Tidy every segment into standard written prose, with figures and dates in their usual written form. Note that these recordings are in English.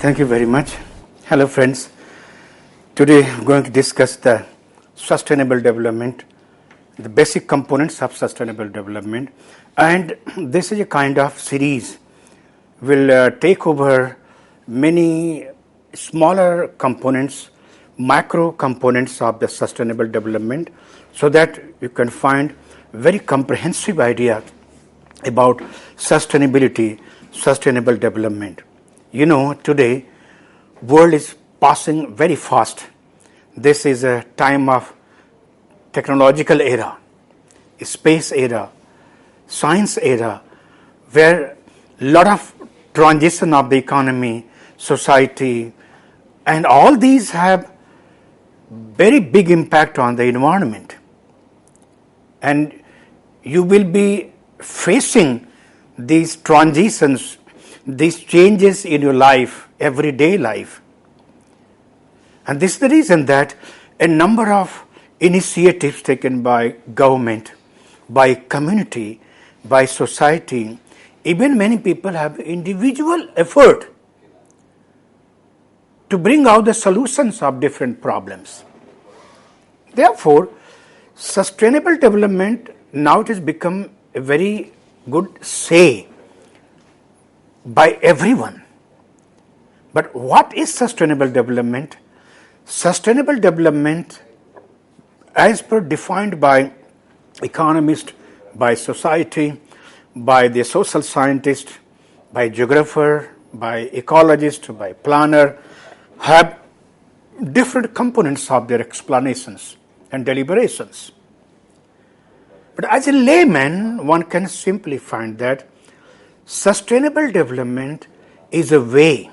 Thank you very much. Hello friends. Today I'm going to discuss the sustainable development, the basic components of sustainable development, and this is a kind of series. Will take over many smaller components, macro components of the sustainable development, so that you can find very comprehensive idea about sustainability, sustainable development. You know, today world is passing very fast. This is a time of technological era, space era, science era, where a lot of transition of the economy, society, and all these have very big impact on the environment. And you will be facing these transitions, these changes in your life, everyday life. And this is the reason that a number of initiatives taken by government, by community, by society, even many people have individual effort to bring out the solutions of different problems. Therefore, sustainable development now it has become a very good say by everyone. But what is sustainable development? Sustainable development, as per defined by economists, by society, by the social scientist, by geographer, by ecologist, by planner, have different components of their explanations and deliberations. But as a layman, one can simply find that sustainable development is a way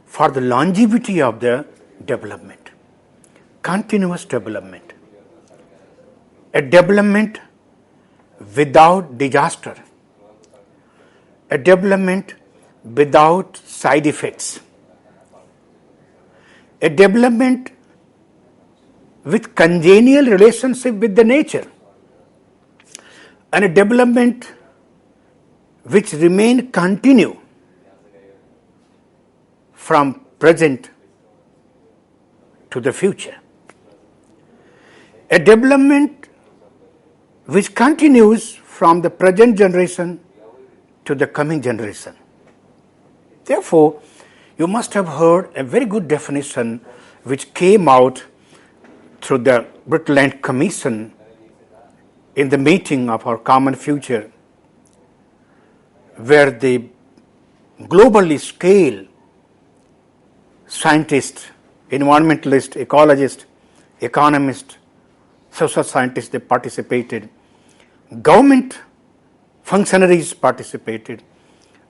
for the longevity of the development, continuous development, a development without disaster, a development without side effects, a development with congenial relationship with the nature, and a development which remain continue from present to the future. A development which continues from the present generation to the coming generation. Therefore, you must have heard a very good definition which came out through the Brundtland Commission in the meeting of our common future, where the globally scale scientists, environmentalists, ecologists, economists, social scientists, they participated, government functionaries participated,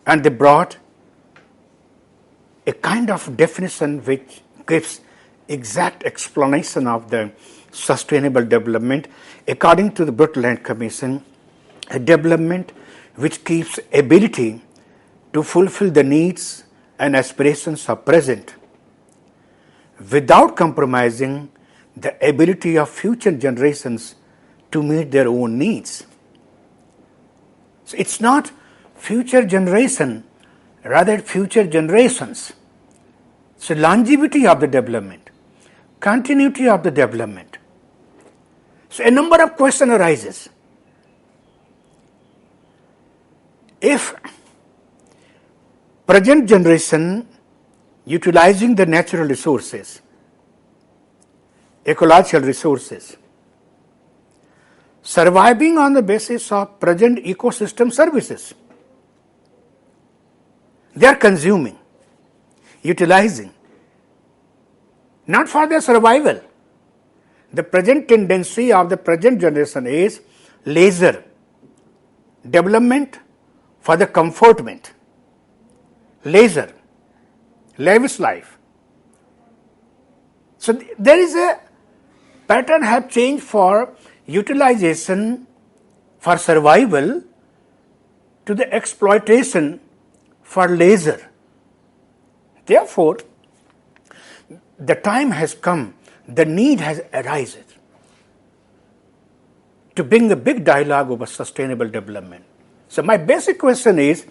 and they brought a kind of definition which gives exact explanation of the sustainable development according to the Brundtland Commission, a development which keeps ability to fulfill the needs and aspirations of present without compromising the ability of future generations to meet their own needs. So it's not future generation, rather future generations. So longevity of the development, continuity of the development. So a number of questions arises. If present generation utilizing the natural resources, ecological resources, surviving on the basis of present ecosystem services, they are consuming, utilizing, not for their survival. The present tendency of the present generation is leisure, development for the comfortment, leisure, lavish life. So there is a pattern have changed for utilization for survival to the exploitation for leisure. Therefore, the time has come, the need has arisen to bring a big dialogue over sustainable development. So my basic question is,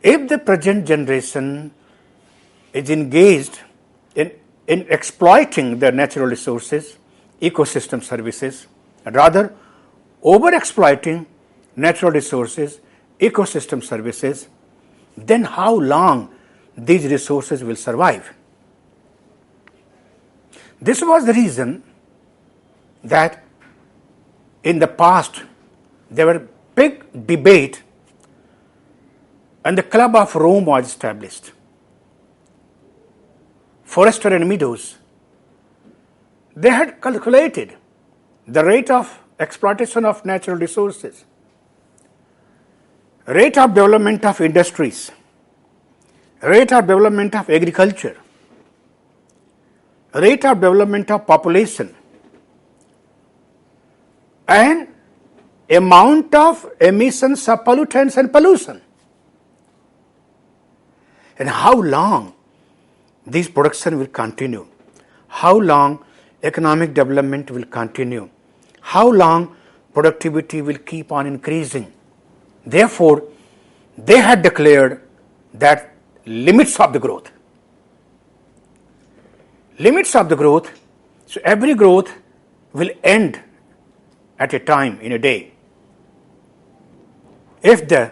If the present generation is engaged in exploiting the natural resources, ecosystem services, and rather over-exploiting natural resources, ecosystem services, then how long these resources will survive? This was the reason that in the past there were big debate and the Club of Rome was established. Forester and Meadows, they had calculated the rate of exploitation of natural resources, rate of development of industries, rate of development of agriculture, rate of development of population, and amount of emissions of pollutants and pollution, and how long this production will continue, how long economic development will continue, how long productivity will keep on increasing. Therefore, they had declared that limits of the growth. Limits of the growth, so every growth will end at a time in a day. If the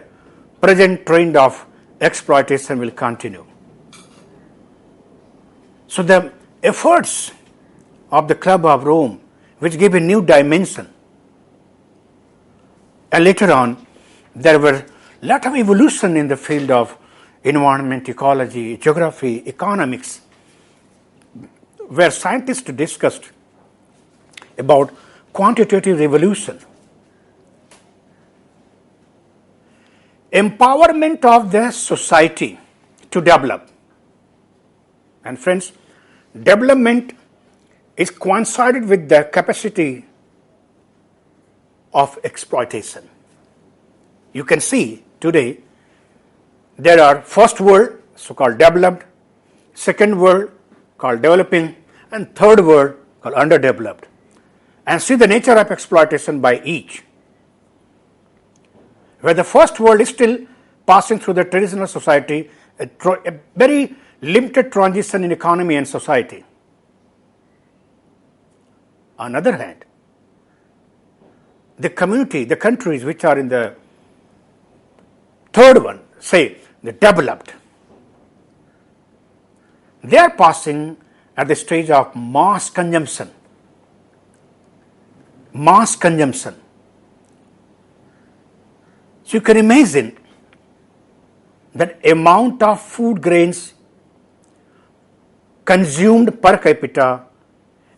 present trend of exploitation will continue. So the efforts of the Club of Rome, which gave a new dimension, and later on there were a lot of evolution in the field of environment, ecology, geography, economics, where scientists discussed about quantitative revolution, empowerment of the society to develop. And friends, development is coincided with the capacity of exploitation. You can see today there are first world, so-called developed, second world called developing, and third world called underdeveloped. And see the nature of exploitation by each. Where the first world is still passing through the traditional society, a very limited transition in economy and society. On the other hand, the community, the countries which are in the third one, say the developed, they are passing at the stage of mass consumption. Mass consumption. So you can imagine that amount of food grains consumed per capita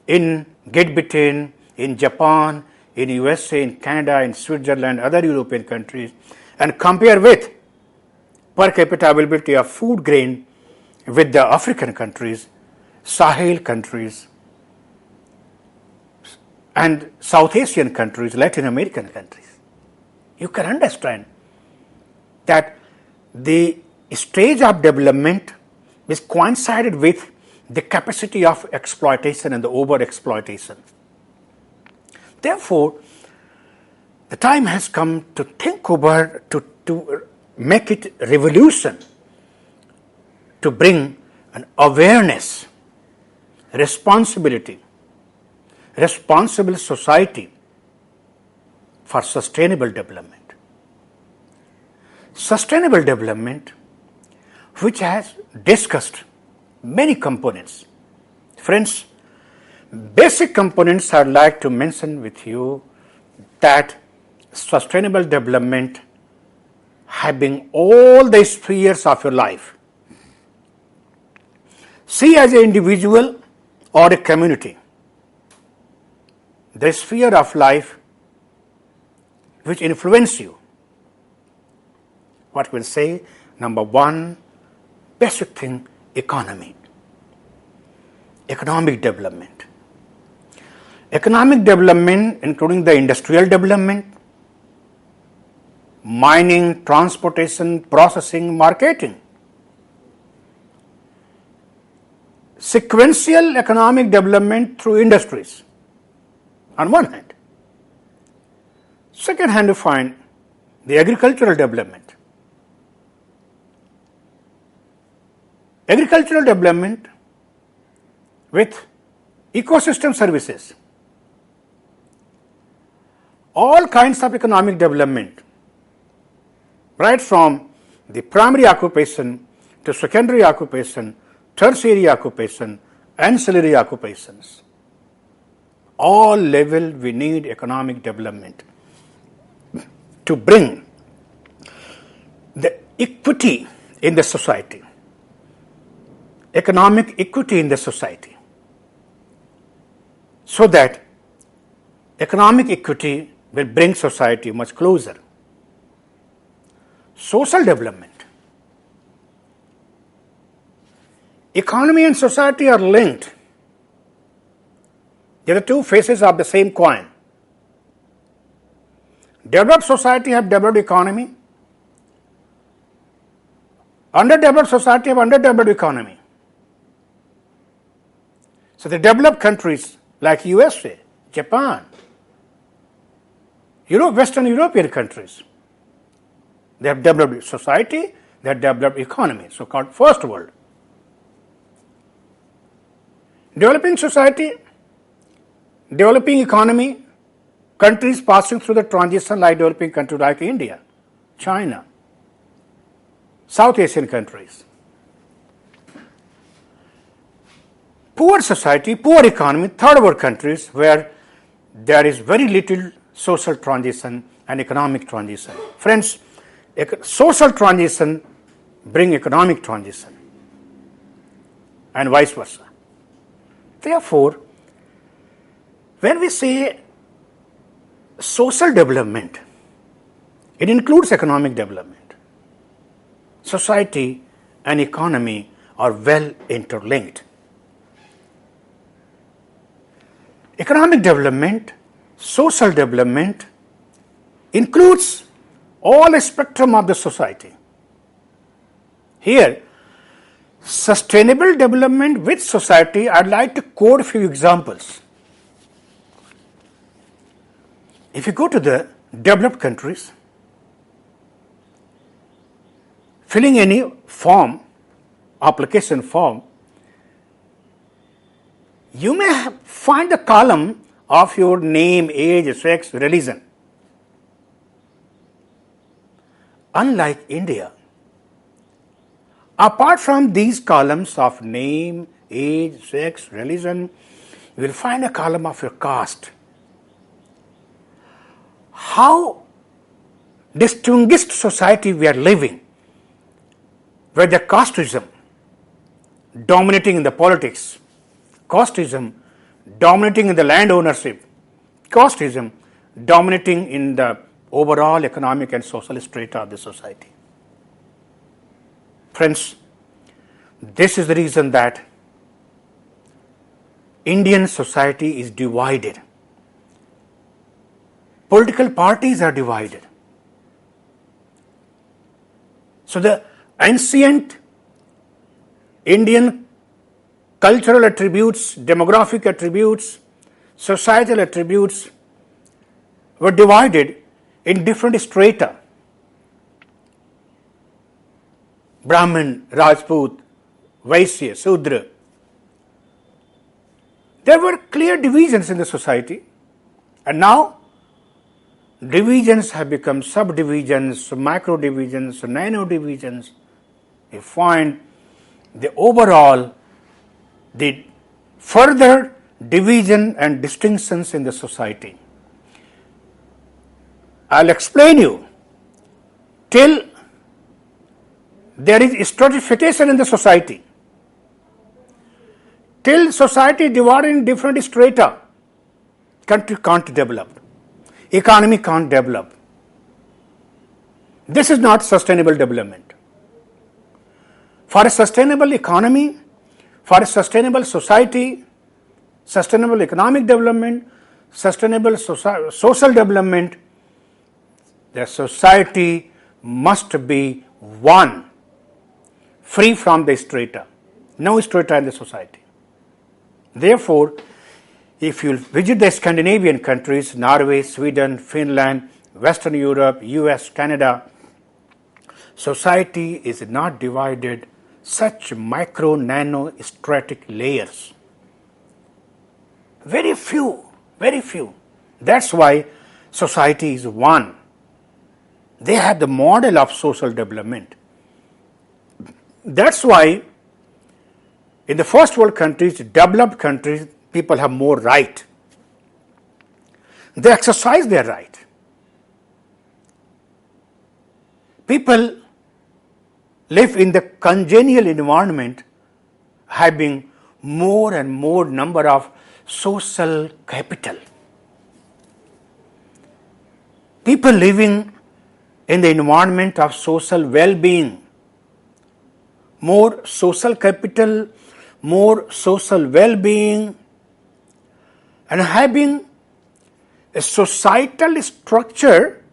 in Great Britain, in Japan, in USA, in Canada, in Switzerland, other European countries, and compare with per capita availability of food grain with the African countries, Sahel countries, and South Asian countries, Latin American countries. You can understand that the stage of development is coincided with the capacity of exploitation and the over-exploitation. Therefore, the time has come to think over, to make it revolution, to bring an awareness, responsibility, responsible society for sustainable development. Sustainable development, which has discussed many components. Friends, basic components I'd like to mention with you that sustainable development having all the spheres of your life. See as an individual or a community, the sphere of life which influence you. What we'll say, number one, basic thing, economy. Economic development. Economic development including the industrial development, mining, transportation, processing, marketing. Sequential economic development through industries on one hand. Second hand, you find the agricultural development. agricultural development with ecosystem services, all kinds of economic development, right from the primary occupation to secondary occupation, tertiary occupation, ancillary occupations. All level we need economic development to bring the equity in the society, economic equity in the society, so that economic equity will bring society much closer. Social development. Economy and society are linked. They are the two faces of the same coin. Developed society have developed economy. Underdeveloped society have underdeveloped economy. So the developed countries like USA, Japan, Western European countries, they have developed society, they have developed economy, so-called first world. Developing society, developing economy, countries passing through the transition like developing countries like India, China, South Asian countries. Poor society, poor economy, third world countries where there is very little social transition and economic transition. Friends, social transition bring economic transition and vice versa. Therefore, when we say social development, it includes economic development. Society and economy are well interlinked. Economic development, social development includes all a spectrum of the society. Here, sustainable development with society, I'd like to quote a few examples. If you go to the developed countries, filling any form, application form, you may find the column of your name, age, sex, religion. Unlike India, apart from these columns of name, age, sex, religion, you will find a column of your caste. How distinguished society we are living, where the casteism dominating in the politics, casteism dominating in the land ownership, casteism dominating in the overall economic and social strata of the society. Friends, this is the reason that Indian society is divided. Political parties are divided. So the ancient Indian cultural attributes, demographic attributes, societal attributes were divided in different strata. Brahmin, Rajput, Vaishya, Sudra. There were clear divisions in the society, and now divisions have become subdivisions, micro divisions, nano divisions. You find the overall, the further division and distinctions in the society. I'll explain you till there is stratification in the society, till society divided in different strata, country can't develop, economy can't develop. This is not sustainable development. For a sustainable economy, for a sustainable society, sustainable economic development, sustainable social development, the society must be one, free from the strata, no strata in the society. Therefore, if you visit the Scandinavian countries, Norway, Sweden, Finland, Western Europe, US, Canada, society is not divided such micro, nano, stratic layers. Very few, very few. That's why society is one. They have the model of social development. That's why in the first world countries, developed countries, people have more right. They exercise their right. People live in the congenial environment, having more and more number of social capital. People living in the environment of social well-being, more social capital, more social well-being, and having a societal structure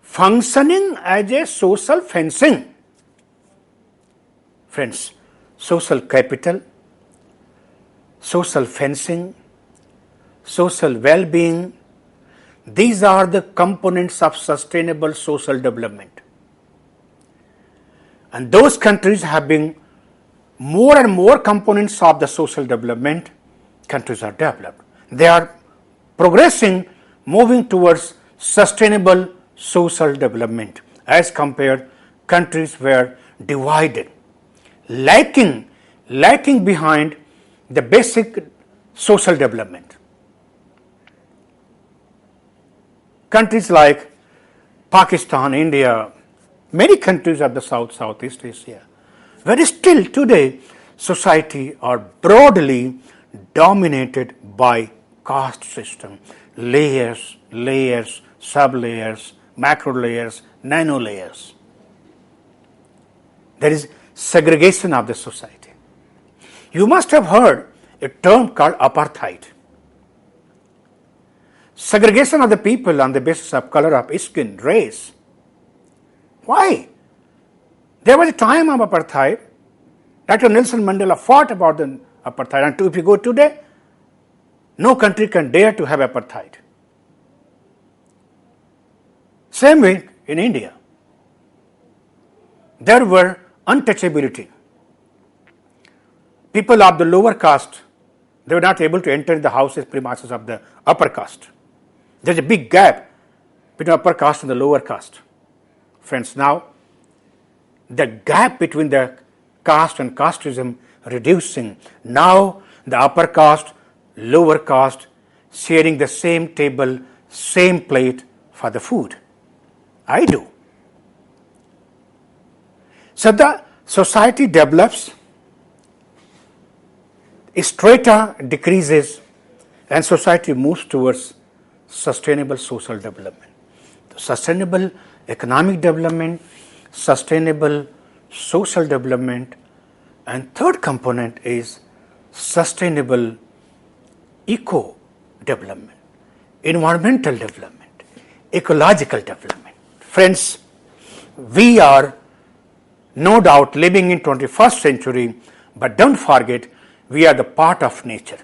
functioning as a social fencing. Friends, social capital, social fencing, social well-being, these are the components of sustainable social development. And those countries having more and more components of the social development, countries are developed. They are progressing, moving towards sustainable social development as compared countries were divided, lacking behind the basic social development. Countries like Pakistan, India, many countries of the Southeast Asia, where still today society are broadly dominated by caste system, layers, sub-layers, macro layers, nano layers. There is segregation of the society. You must have heard a term called apartheid. Segregation of the people on the basis of color of skin, race. Why? There was a time of apartheid. Dr. Nelson Mandela fought about the apartheid. And if you go today, no country can dare to have apartheid. Same way in India. There were untouchability. People of the lower caste, they were not able to enter the houses, premises of the upper caste. There's a big gap between upper caste and the lower caste. Friends, now the gap between the caste and casteism reducing. Now the upper caste, lower caste sharing the same table, same plate for the food. I do. So the society develops, strata decreases, and society moves towards sustainable social development. Sustainable economic development, sustainable social development, and third component is sustainable eco development, environmental development, ecological development. Friends, we are no doubt living in 21st century, but don't forget, we are the part of nature.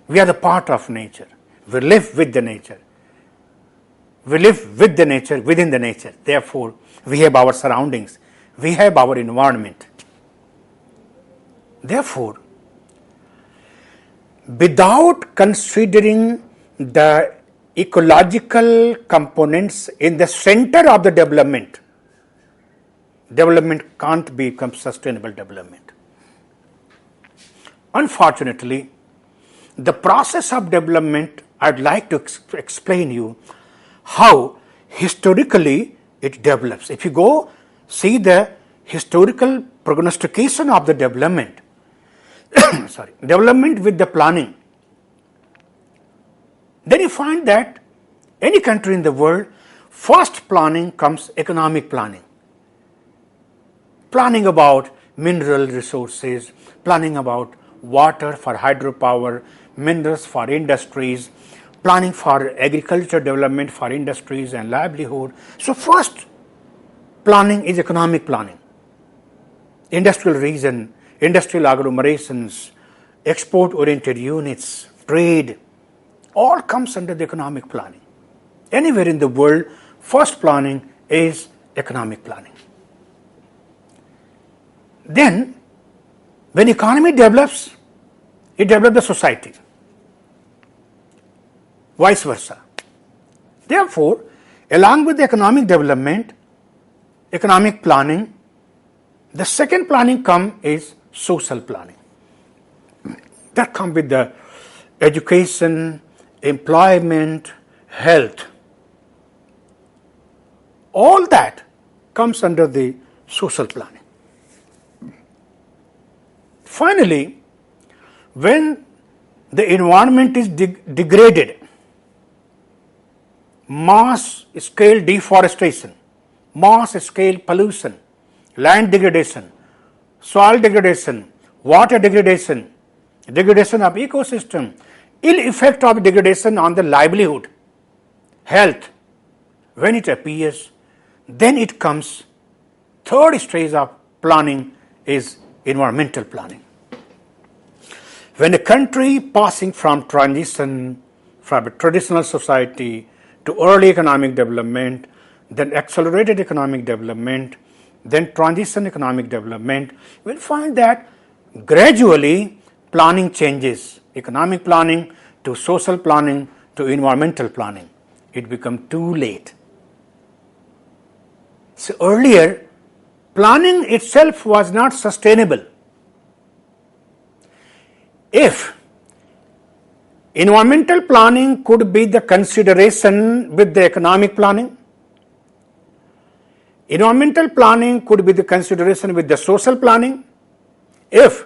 We are the part of nature. We live with the nature. We live with the nature, within the nature. Therefore, we have our surroundings. We have our environment. Therefore, without considering the ecological components in the center of the development, development can't become sustainable development. Unfortunately, the process of development, I'd like to explain you how historically it develops. If you go see the historical prognostication of the development, development with the planning, then you find that any country in the world, first planning comes economic planning. Planning about mineral resources, planning about water for hydropower, minerals for industries, planning for agriculture development for industries and livelihood. So first planning is economic planning. Industrial region, industrial agglomerations, export-oriented units, trade, all comes under the economic planning. Anywhere in the world, first planning is economic planning. Then, when economy develops, it develops the society, vice versa. Therefore, along with the economic development, economic planning, the second planning is social planning. That comes with the education, employment, health. All that comes under the social planning. Finally, when the environment is degraded, mass scale deforestation, mass scale pollution, land degradation, soil degradation, water degradation, degradation of ecosystem, ill effect of degradation on the livelihood, health, when it appears, then it comes, third stage of planning is environmental planning. When a country passing from transition from a traditional society to early economic development, then accelerated economic development, then transition economic development, we'll find that gradually planning changes, economic planning to social planning to environmental planning. It becomes too late. So earlier, planning itself was not sustainable. If environmental planning could be the consideration with the economic planning, environmental planning could be the consideration with the social planning, if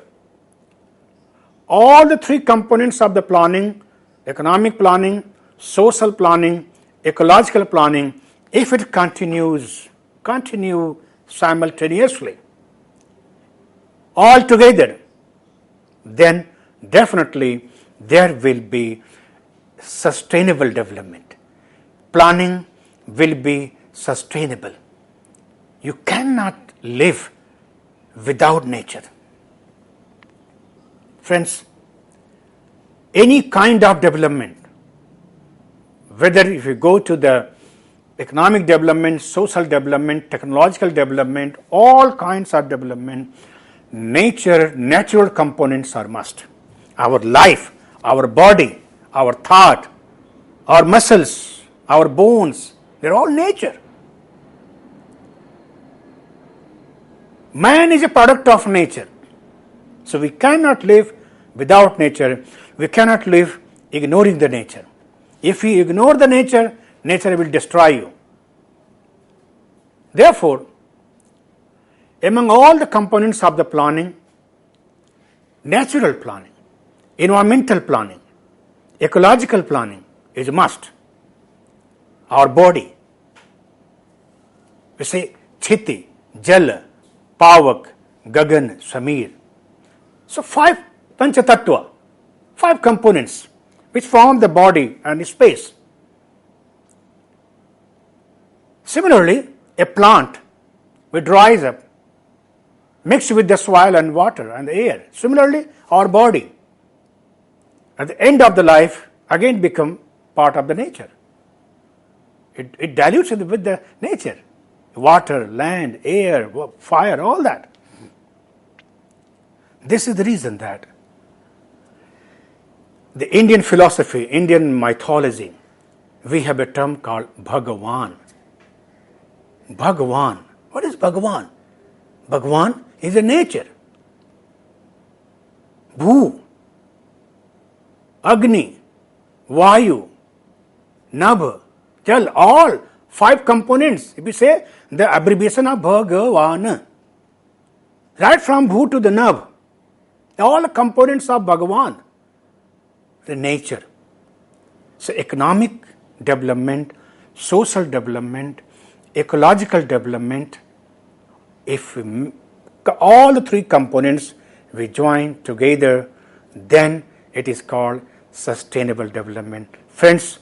all the three components of the planning, economic planning, social planning, ecological planning, if it continue simultaneously, all together, then definitely there will be sustainable development. Planning will be sustainable. You cannot live without nature. Friends, any kind of development, whether if you go to the economic development, social development, technological development, all kinds of development, natural components are must. Our life, our body, our thought, our muscles, our bones, they're all nature. Man is a product of nature. So we cannot live without nature. We cannot live ignoring the nature. If we ignore the nature, nature will destroy you. Therefore, among all the components of the planning, natural planning, environmental planning, ecological planning is a must. Our body, we say Chiti, Jal, Pavak, Gagan, Samir. So 5 Panchatattva, 5 components which form the body and space. Similarly, a plant which dries up, mixed with the soil and water and the air. Similarly, our body, at the end of the life, again become part of the nature. It dilutes with the nature. Water, land, air, fire, all that. This is the reason that the Indian philosophy, Indian mythology, we have a term called Bhagavan. Bhagavan. What is Bhagavan? Bhagavan is a nature. Bhu, Agni, Vayu, Nabh, Jal, all 5 components. If we say the abbreviation of Bhagavan, right from Bhu to the Nabh, all the components of Bhagavan, the nature. So economic development, social development, ecological development, if all the 3 components we join together, then it is called sustainable development. Friends,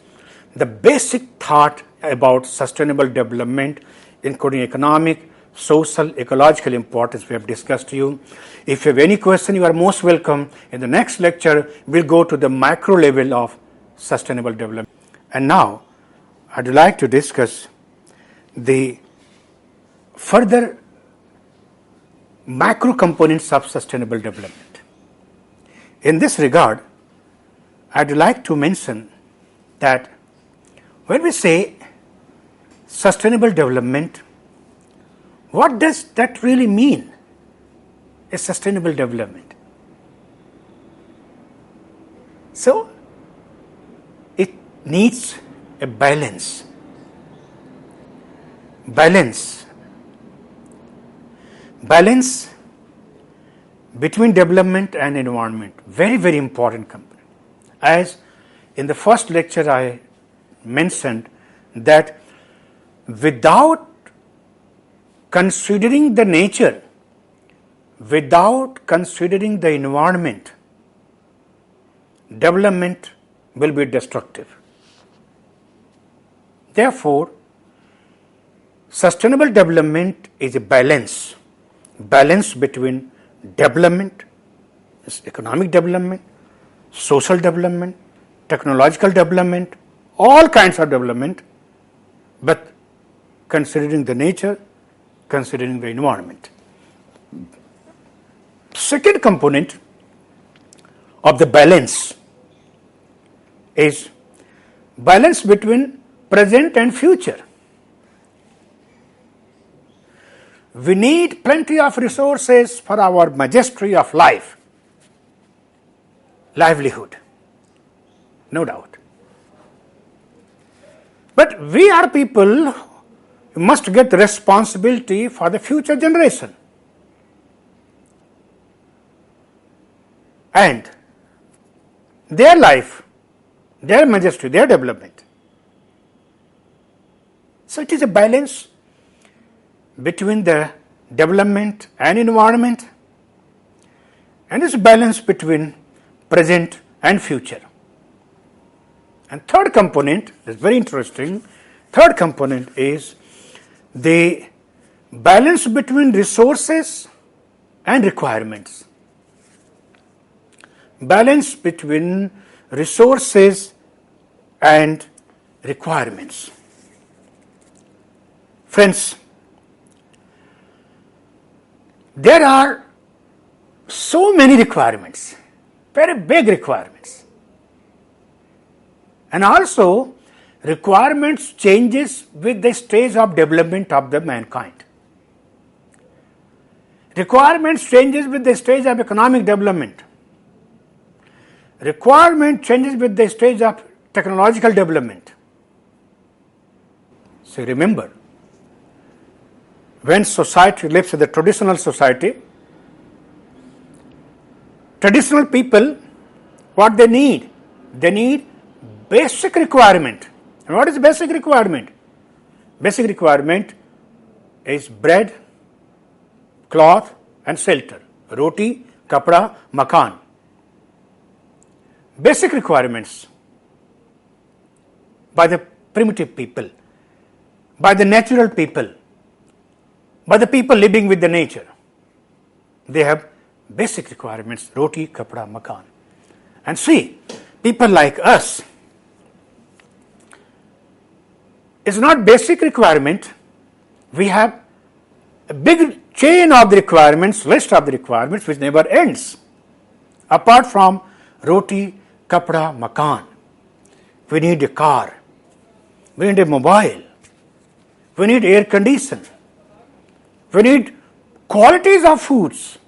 the basic thought about sustainable development, including economic, social, ecological importance, we have discussed to you. If you have any question, you are most welcome. In the next lecture, we'll go to the macro level of sustainable development. And now, I'd like to discuss the further macro components of sustainable development. In this regard, I'd like to mention that when we say sustainable development, what does that really mean? A sustainable development. So, it needs a balance. Balance between development and environment, very, very important component. As in the first lecture I mentioned that without considering the nature, without considering the environment, development will be destructive. Therefore, sustainable development is a balance between development, economic development, social development, technological development, all kinds of development, but considering the nature, considering the environment. Second component of the balance is balance between present and future. We need plenty of resources for our mastery of life, livelihood, no doubt. But we are people who must get the responsibility for the future generation. And their life, their mastery, their development. So it is a balance between the development and environment, and it's a balance between present and future. And third component is very interesting. Third component is the balance between resources and requirements. Balance between resources and requirements. Friends, there are so many requirements, very big requirements. And also, requirements changes with the stage of development of the mankind. Requirements changes with the stage of economic development. Requirement changes with the stage of technological development. So remember, when society lives in the traditional society, traditional people, what they need? They need basic requirement. And what is basic requirement? Basic requirement is bread, cloth and shelter. Roti, kapda, makan. Basic requirements by the primitive people, by the natural people, by the people living with the nature. They have basic requirements, roti, kapda, makan. And see, people like us, it's not basic requirement. We have a big chain of the requirements, list of the requirements which never ends. Apart from roti, kapda, makan, we need a car, we need a mobile, we need air condition, we need qualities of foods.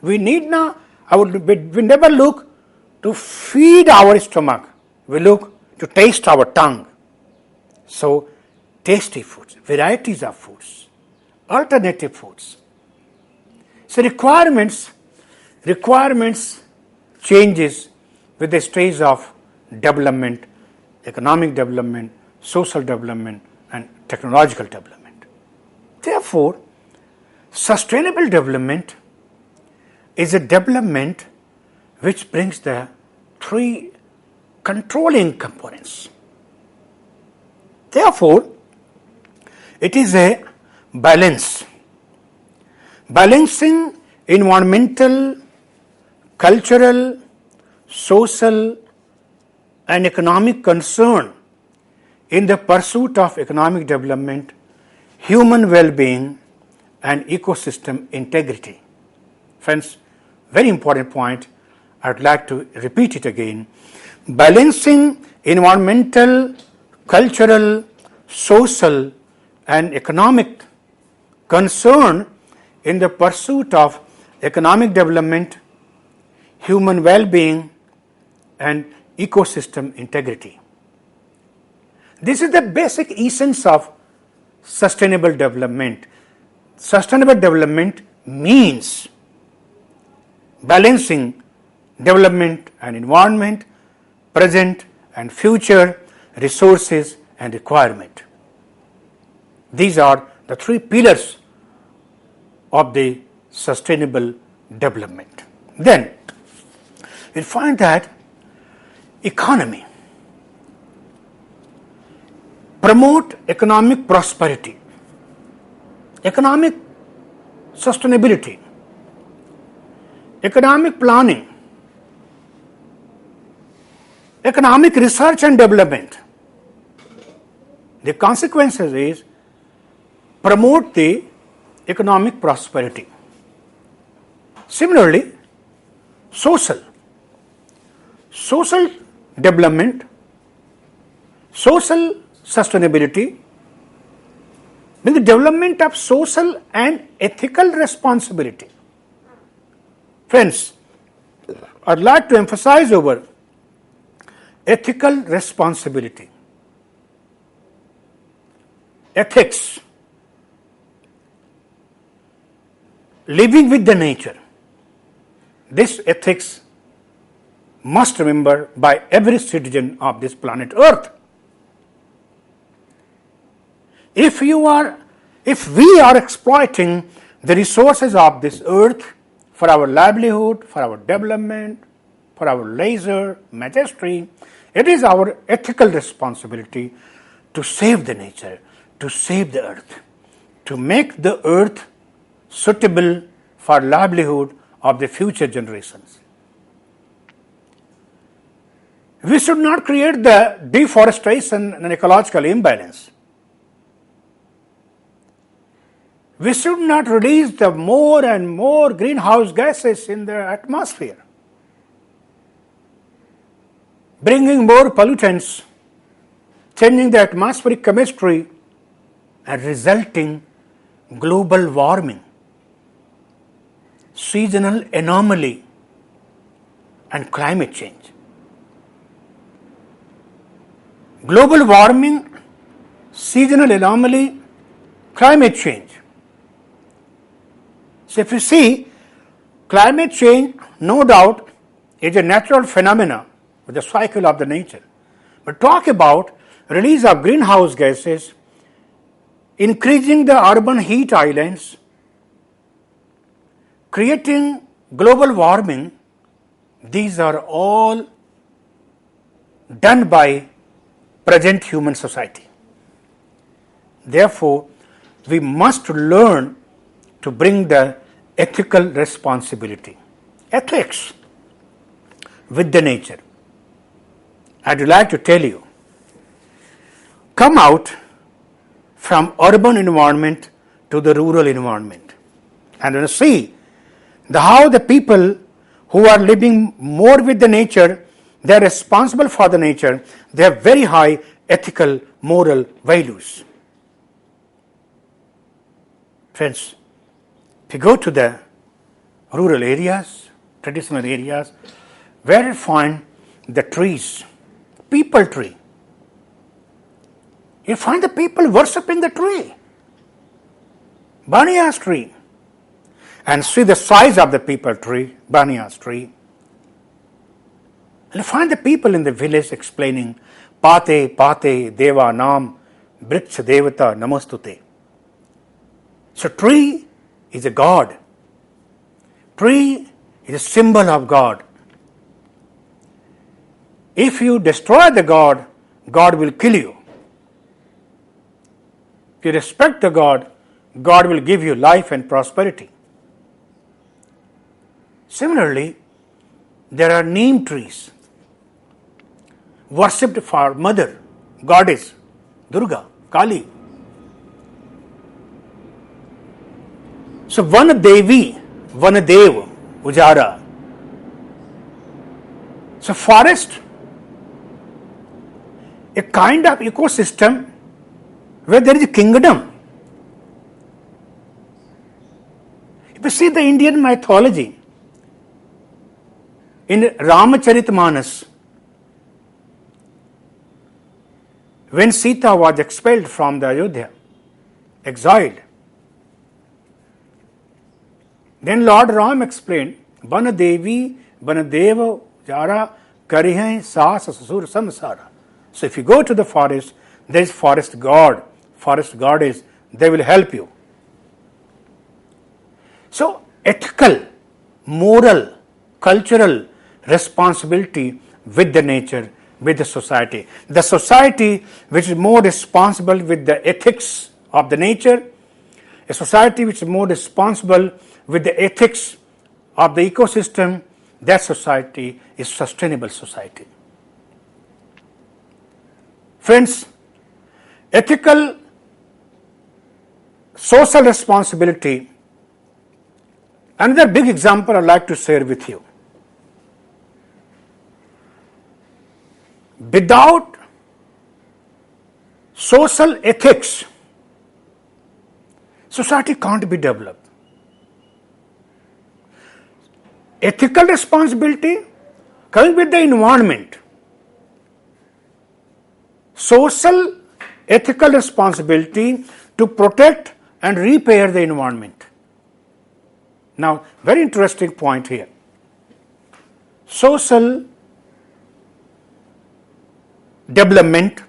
We need we never look to feed our stomach, we look to taste our tongue. So, tasty foods, varieties of foods, alternative foods. So, requirements changes with the stage of development, economic development, social development and technological development. Therefore, sustainable development is a development which brings the three controlling components. Therefore, it is a balance, balancing environmental, cultural, social and economic concern in the pursuit of economic development, human well-being and ecosystem integrity. Friends, very important point. I would like to repeat it again. Balancing environmental, cultural, social, and economic concern in the pursuit of economic development, human well-being, and ecosystem integrity. This is the basic essence of sustainable development. Sustainable development means balancing development and environment, present and future, resources and requirement. These are the three pillars of the sustainable development. Then we find that economy promote economic prosperity, economic sustainability, economic planning, economic research and development. The consequences is promote the economic prosperity. Similarly, social development, social sustainability means the development of social and ethical responsibility. Friends, I'd like to emphasize over ethical responsibility, ethics, living with the nature. This ethics must remember by every citizen of this planet Earth. If we are exploiting the resources of this earth for our livelihood, for our development, for our leisure, majesty, it is our ethical responsibility to save the nature, to save the earth, to make the earth suitable for livelihood of the future generations. We should not create the deforestation and ecological imbalance. We should not release the more and more greenhouse gases in the atmosphere, bringing more pollutants, changing the atmospheric chemistry, and resulting global warming, seasonal anomaly, and climate change. Global warming, seasonal anomaly, climate change. So if you see, climate change, no doubt, is a natural phenomena with the cycle of the nature. But talk about release of greenhouse gases, increasing the urban heat islands, creating global warming, these are all done by present human society. Therefore, we must learn to bring the ethical responsibility, ethics with the nature. I would like to tell you, come out from urban environment to the rural environment and you see how the people who are living more with the nature, they are responsible for the nature, they have very high ethical, moral values. Friends, if you go to the rural areas, traditional areas, where you find the trees, people tree, you find the people worshipping the tree, banyan tree, and see the size of the people tree, banyan tree. And you find the people in the village explaining, Pate, Pate, Deva Nam, Vriksha Devata Namastute. So tree is a god. Tree is a symbol of God. If you destroy the God, God will kill you. If you respect the God, God will give you life and prosperity. Similarly, there are neem trees worshipped for mother, goddess, Durga, Kali. So Van Devi, Van Dev, Ujara. So forest, a kind of ecosystem where there is a kingdom. If you see the Indian mythology, in Ramcharitmanas, when Sita was expelled from the Ayodhya, exiled, then Lord Ram explained, Van Devi, Van Deva, Jara, Karihain, Sas, Susur, Samsara. So if you go to the forest, there is forest god, they will help you. So ethical, moral, cultural responsibility with the nature, with the society. The society which is more responsible with the ethics of the nature, a society which is more responsible with the ethics of the ecosystem, that society is sustainable society. Friends, ethical social responsibility, another big example I'd like to share with you. Without social ethics, society can't be developed. Ethical responsibility coming with the environment. Social ethical responsibility to protect and repair the environment. Now, very interesting point here. Social development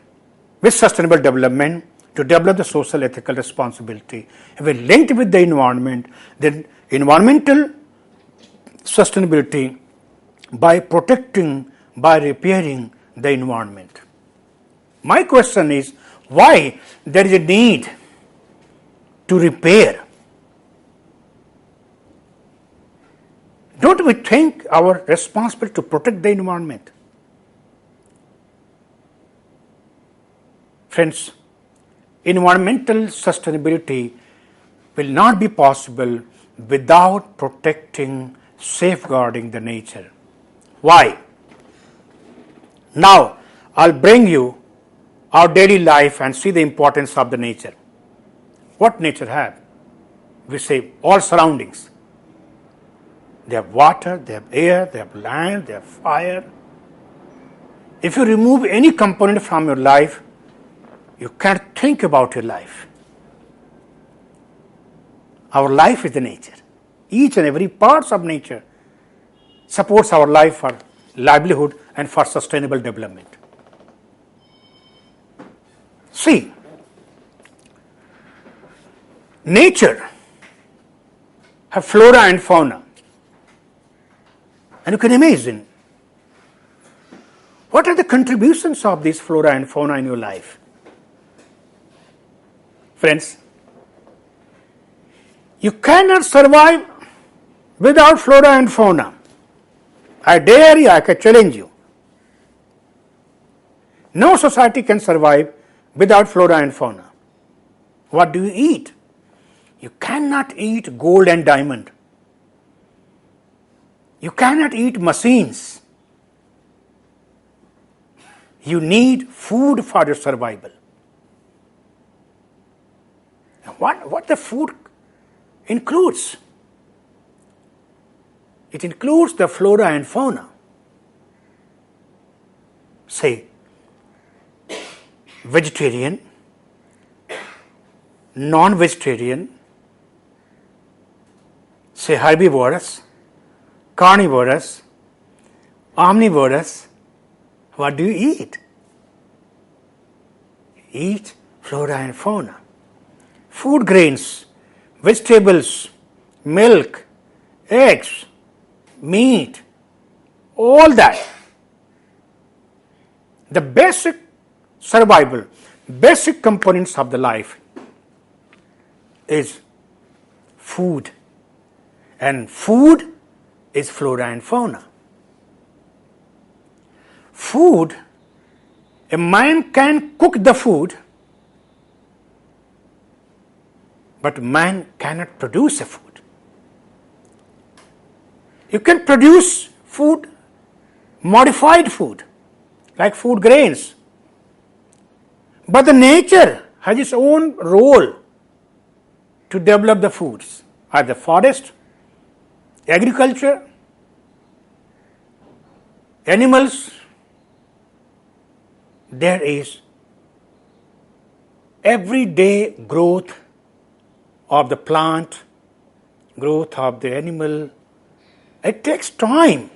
with sustainable development to develop the social ethical responsibility. If we linked with the environment, then environmental sustainability by protecting, by repairing the environment. My question is, why there is a need to repair? Don't we think our responsibility to protect the environment? Friends, environmental sustainability will not be possible without protecting, safeguarding the nature. Why? Now, I'll bring you our daily life and see the importance of the nature. What nature have? We say all surroundings. They have water, they have air, they have land, they have fire. If you remove any component from your life, you can't think about your life. Our life is the nature. Each and every part of nature supports our life for livelihood and for sustainable development. See, nature have flora and fauna. And you can imagine, what are the contributions of these flora and fauna in your life? Friends, you cannot survive without flora and fauna. I dare you, I can challenge you. No society can survive without flora and fauna. What do you eat? You cannot eat gold and diamond. You cannot eat machines. You need food for your survival. What the food includes? It includes the flora and fauna. Say, vegetarian, non-vegetarian, say herbivorous, carnivorous, omnivorous. What do you eat? Eat flora and fauna. Food grains, vegetables, milk, eggs, meat, all that. The basic survival, basic components of the life is food. And food is flora and fauna. Food, a man can cook the food, but man cannot produce a food. You can produce food, modified food, like food grains. But the nature has its own role to develop the foods, either forest, agriculture, animals. There is everyday growth of the plant, growth of the animal. It takes time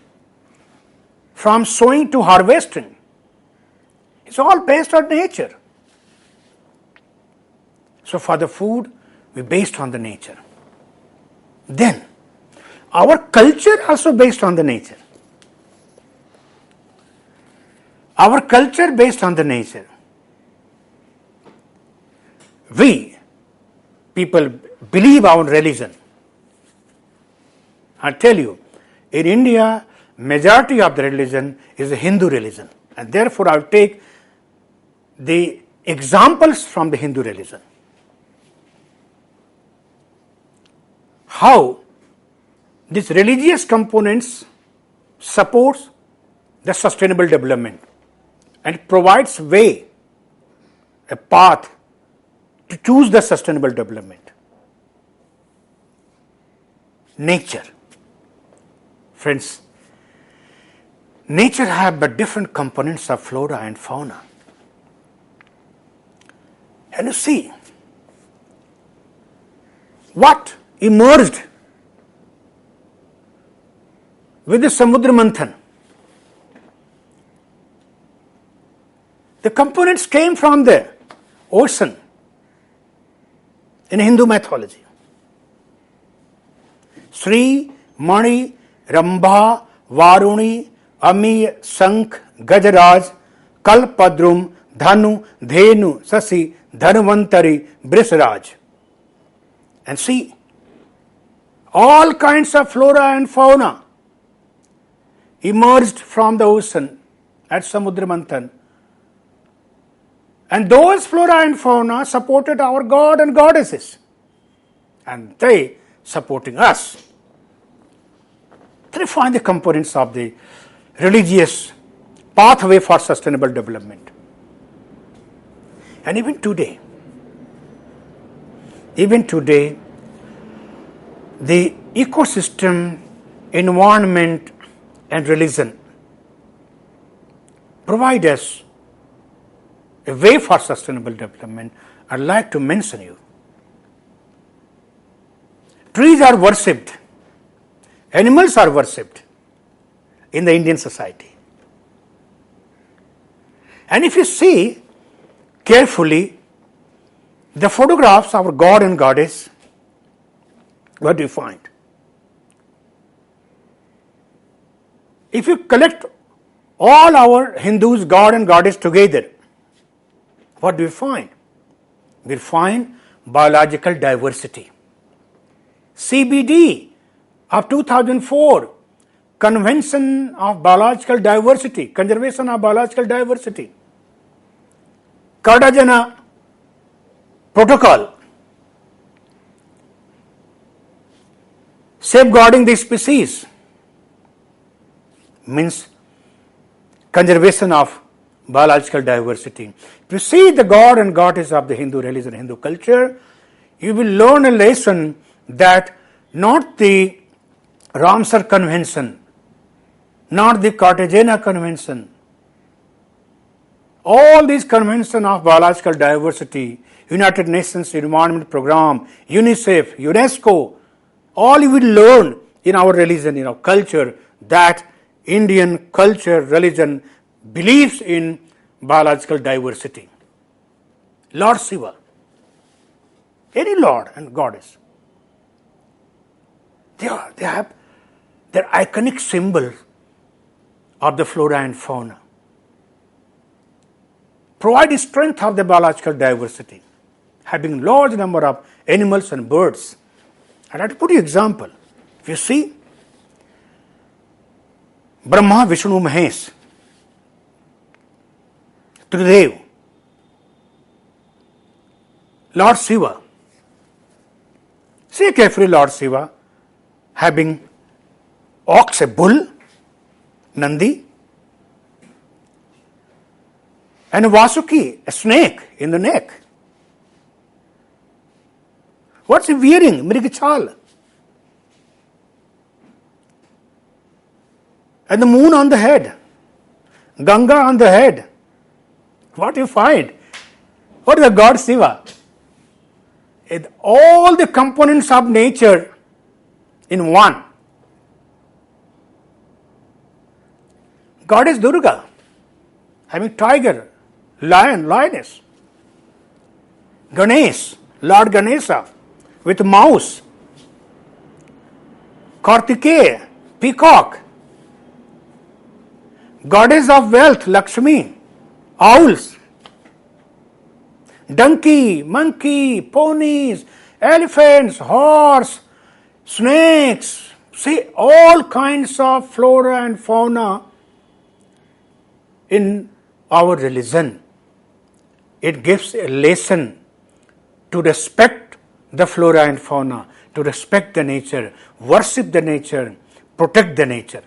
from sowing to harvesting. It's all based on nature. So for the food, we based on the nature. Then, our culture also based on the nature. Our culture based on the nature. We, people, believe our religion. I tell you, in India, majority of the religion is a Hindu religion. And therefore, I will take the examples from the Hindu religion. How these religious components supports the sustainable development and provides way, a path to choose the sustainable development. Nature. Friends, nature have but different components of flora and fauna. And you see, what emerged with the Samudra Manthan? The components came from the ocean in Hindu mythology. Sri, Mani, Rambha, Varuni, Ami, Shankh, Gajaraj, Kalpadrum, Dhanu, Dhenu, Sasi, Dhanvantari, Brisaraj. And see, all kinds of flora and fauna emerged from the ocean at Samudra Manthan. And those flora and fauna supported our god and goddesses. And they supporting us. They find the components of the religious pathway for sustainable development. And even today, the ecosystem, environment and religion provide us a way for sustainable development. I'd like to mention you. Trees are worshipped, animals are worshipped in the Indian society. And if you see carefully the photographs of our god and goddess, what do you find? If you collect all our Hindus, god and goddess together, what do we find? We find biological diversity. CBD of 2004, Convention of Biological Diversity, Conservation of Biological Diversity, Cartagena Protocol, safeguarding the species, means conservation of biological diversity. If you see the god and goddess of the Hindu religion, Hindu culture, you will learn a lesson that not the Ramsar Convention, not the Cartagena Convention, all these conventions of biological diversity, United Nations Environment Program, UNICEF, UNESCO, all you will learn in our religion, in our culture, that Indian culture, religion believes in biological diversity. Lord Shiva, any Lord and Goddess, they have their iconic symbol of the flora and fauna. Provide strength of the biological diversity, having large number of animals and birds. I'd like to put you an example. If you see, Brahma, Vishnu, Mahesh, Tridev, Lord Shiva. See carefully Lord Shiva having Ox, a bull, Nandi, and Vasuki, a snake in the neck. What's he wearing? Mrigachal. And the moon on the head, Ganga on the head. What you find? What is the god Shiva? All the components of nature in one. Goddess Durga, having tiger, lion, lioness. Ganesh, Lord Ganesha, with mouse. Kartikeya, peacock. Goddess of wealth, Lakshmi, owls. Donkey, monkey, ponies, elephants, horse, snakes. See, all kinds of flora and fauna in our religion. It gives a lesson to respect the flora and fauna, to respect the nature, worship the nature, protect the nature.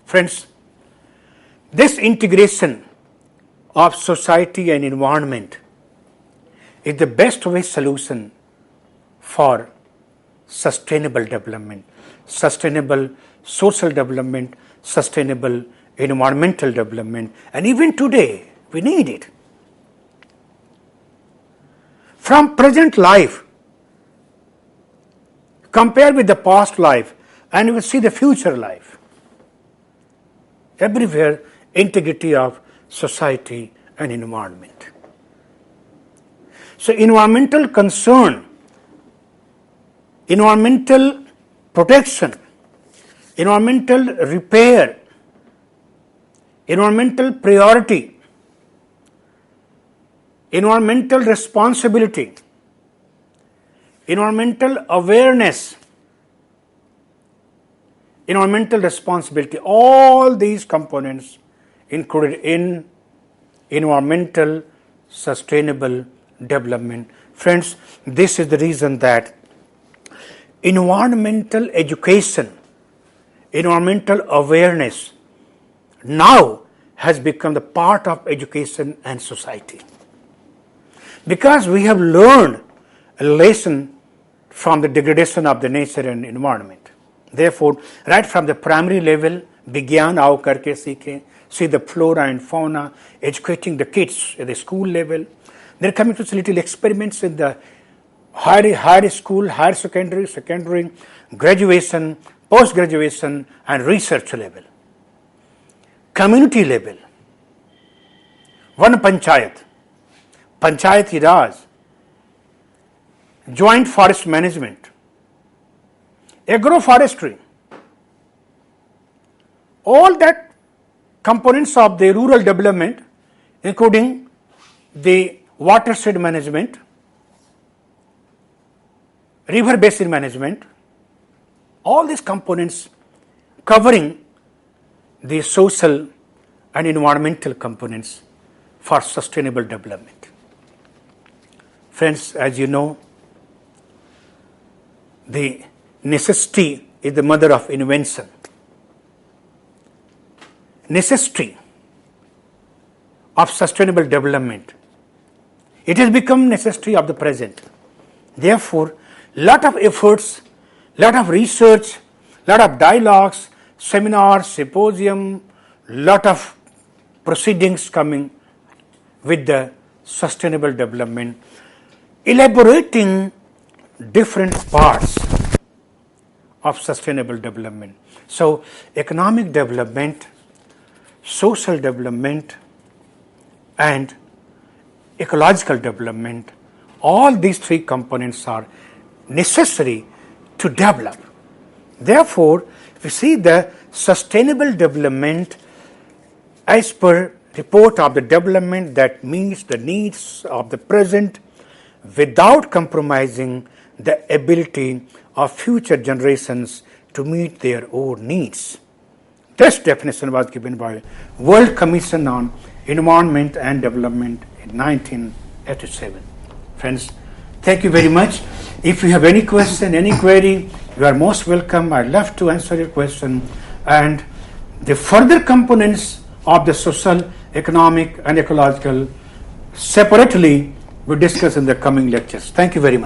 Friends, this integration of society and environment is the best way solution for sustainable development, sustainable social development, sustainable environmental development, and even today we need it. From present life, compare with the past life, and you will see the future life. Everywhere, integrity of society and environment. So, environmental concern, environmental protection, environmental repair, environmental priority, environmental responsibility, environmental awareness, environmental responsibility, all these components included in environmental sustainable development. Friends, this is the reason that environmental education, environmental awareness now has become the part of education and society. Because we have learned a lesson from the degradation of the nature and environment. Therefore, right from the primary level, begyan aao karke seekhe, see the flora and fauna, educating the kids at the school level. They are coming to little experiments in the higher school, higher secondary, graduation, post-graduation and research level. Community level, one panchayat, panchayati raj, joint forest management, agroforestry, all that components of the rural development, including the watershed management, river basin management, all these components covering the social and environmental components for sustainable development. Friends, as you know, the necessity is the mother of invention. Necessity of sustainable development. It has become necessity of the present. Therefore, lot of efforts, lot of research, lot of dialogues, seminars, symposium, lot of proceedings coming with the sustainable development, elaborating different parts of sustainable development. So, economic development, social development and ecological development, all these three components are necessary to develop. Therefore, we see the sustainable development as per report of the development that meets the needs of the present without compromising the ability of future generations to meet their own needs. This definition was given by World Commission on Environment and Development in 1987. Friends, thank you very much. If you have any question, any query, You are most welcome. I'd love to answer your question. And the further components of the social, economic, and ecological separately we discuss in the coming lectures. Thank you very much.